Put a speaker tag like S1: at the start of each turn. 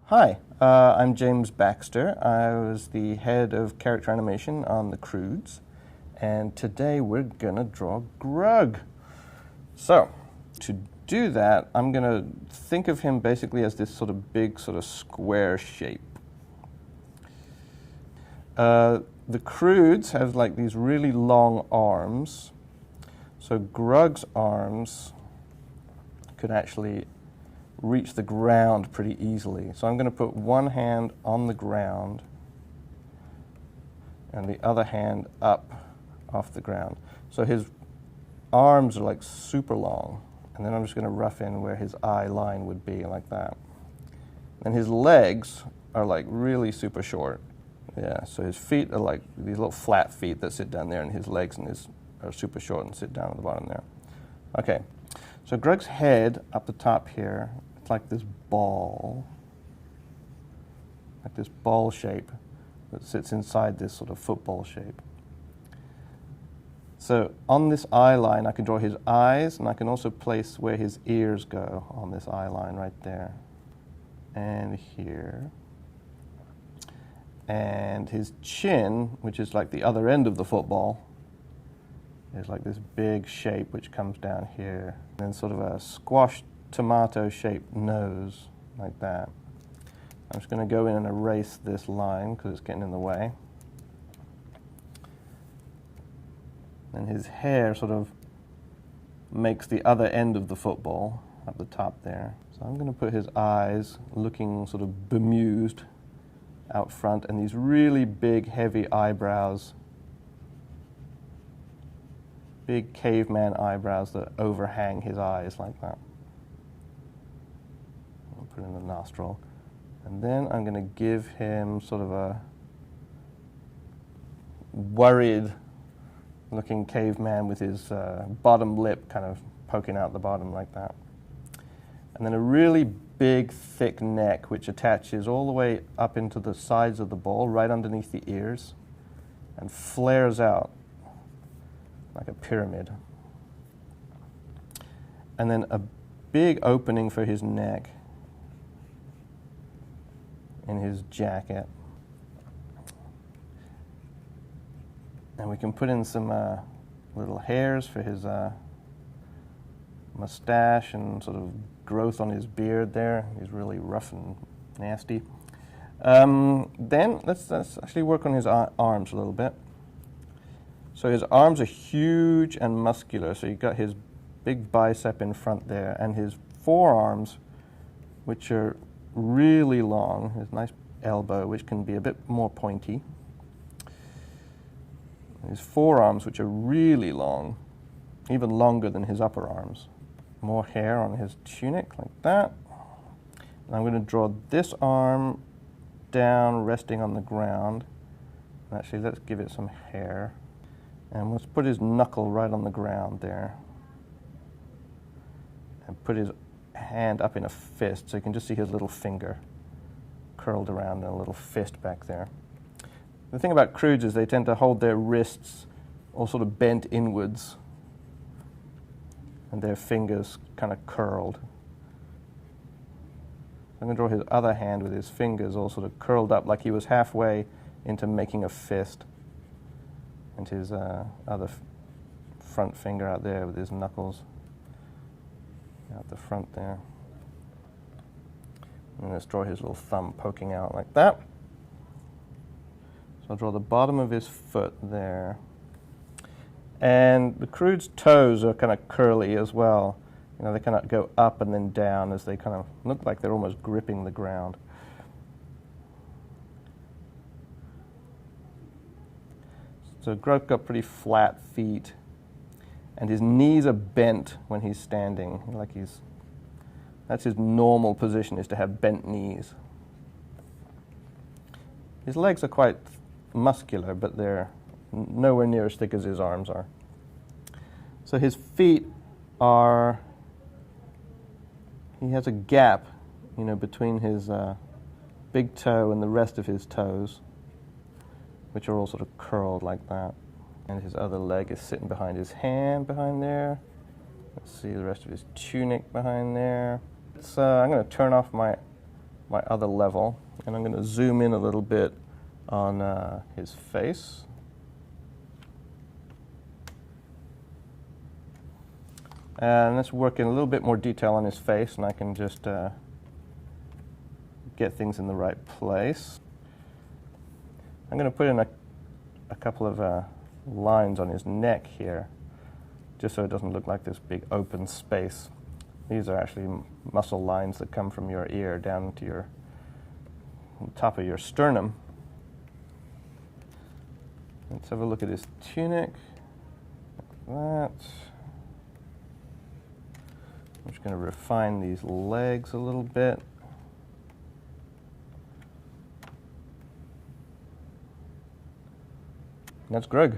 S1: Hi, I'm James Baxter. I was the head of character animation on the Croods, and today we're gonna draw Grug. So, to do that, I'm gonna think of him basically as this sort of big sort of square shape. The Croods have like these really long arms, so Grug's arms could actually reach the ground pretty easily. So I'm going to put one hand on the ground and the other hand up off the ground. So his arms are like super long, and then I'm just going to rough in where his eye line would be, like that. And his legs are like really super short. Yeah, so his feet are like these little flat feet that sit down there, and his legs are super short and sit down at the bottom there. Okay, so Grug's head up the top here, like this ball shape that sits inside this sort of football shape. So on this eye line, I can draw his eyes, and I can also place where his ears go on this eye line right there. And here. And his chin, which is like the other end of the football, is like this big shape which comes down here. And then sort of a squashed tomato-shaped nose, like that. I'm just going to go in and erase this line because it's getting in the way. And his hair sort of makes the other end of the football at the top there. So I'm going to put his eyes looking sort of bemused out front, and these really big, heavy eyebrows. Big caveman eyebrows that overhang his eyes like that. Put in the nostril, and then I'm going to give him sort of a worried looking caveman with his bottom lip kind of poking out the bottom like that, and then a really big thick neck which attaches all the way up into the sides of the ball right underneath the ears and flares out like a pyramid, and then a big opening for his neck in his jacket. And we can put in some little hairs for his mustache and sort of growth on his beard there. He's really rough and nasty. Then let's actually work on his arms a little bit. So his arms are huge and muscular. So you've got his big bicep in front there, and his forearms, which are really long, his nice elbow, which can be a bit more pointy. His forearms, which are really long, even longer than his upper arms. More hair on his tunic, like that. And I'm going to draw this arm down, resting on the ground. Actually, let's give it some hair. And let's put his knuckle right on the ground there. And put his hand up in a fist, so you can just see his little finger curled around in a little fist back there. The thing about Croods is they tend to hold their wrists all sort of bent inwards and their fingers kind of curled. I'm going to draw his other hand with his fingers all sort of curled up like he was halfway into making a fist, and his other front finger out there with his knuckles out the front there. And let's draw his little thumb poking out like that. So I'll draw the bottom of his foot there. And the Croods' toes are kind of curly as well. You know, they kind of go up and then down as they kind of look like they're almost gripping the ground. So Grug's got pretty flat feet, and his knees are bent when he's standing, like that's his normal position, is to have bent knees. His legs are quite muscular, but they're nowhere near as thick as his arms are. So his feet are, he has a gap, you know, between his big toe and the rest of his toes, which are all sort of curled like that. And his other leg is sitting behind his hand behind there. Let's see the rest of his tunic behind there. I'm going to turn off my my other level, and I'm going to zoom in a little bit on his face. And let's work in a little bit more detail on his face, and I can just get things in the right place. I'm going to put in a couple of lines on his neck here, just so it doesn't look like this big open space. These are actually muscle lines that come from your ear down to your top of your sternum. Let's have a look at his tunic, like that. I'm just going to refine these legs a little bit. That's Grug.